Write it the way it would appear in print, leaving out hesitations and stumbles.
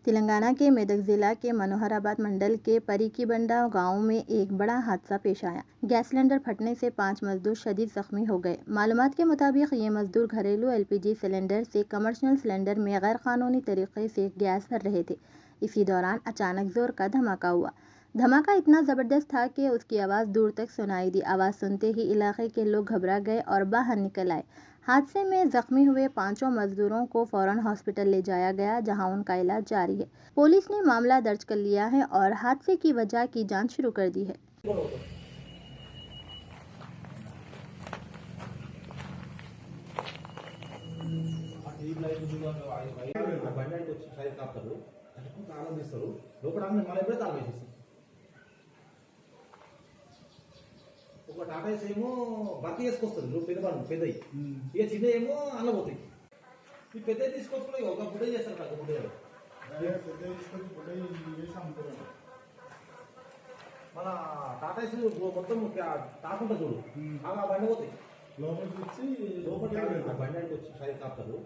तेलंगाना के मेदक जिला के मनोहराबाद मंडल के परिकीबंडा गांव में एक बड़ा हादसा पेश आया। गैस सिलेंडर फटने से 5 मजदूर शदीद जख्मी हो गए। मालूमात के मुताबिक ये मजदूर घरेलू एलपीजी सिलेंडर से कमर्शियल सिलेंडर में गैर कानूनी तरीके से गैस भर रहे थे। इसी दौरान अचानक जोर का धमाका हुआ। धमाका इतना जबरदस्त था कि उसकी आवाज़ दूर तक सुनाई दी। आवाज़ सुनते ही इलाके के लोग घबरा गए और बाहर निकल आए। हादसे में जख्मी हुए 5 मजदूरों को फौरन हॉस्पिटल ले जाया गया, जहां उनका इलाज जारी है। पुलिस ने मामला दर्ज कर लिया है और हादसे की वजह की जांच शुरू कर दी है। ఒక టాటా ఏస్ ఏమో భర్తీ చేసుకొస్తుంది నువ్వు పెద్దయి ఇక చిన్న ఏమో అల్ల పోతాయి ఈ పెద్ద తీసుకొచ్చుకుని ఒక ఫుడే చేస్తారు నాకు ఫుడే మన టాటా ఏస్ మొత్తం తాకుంటా చూడు ఆ బండి పోతాయి లోపలికి వచ్చి బండి వచ్చి సైడ్ కాపుతారు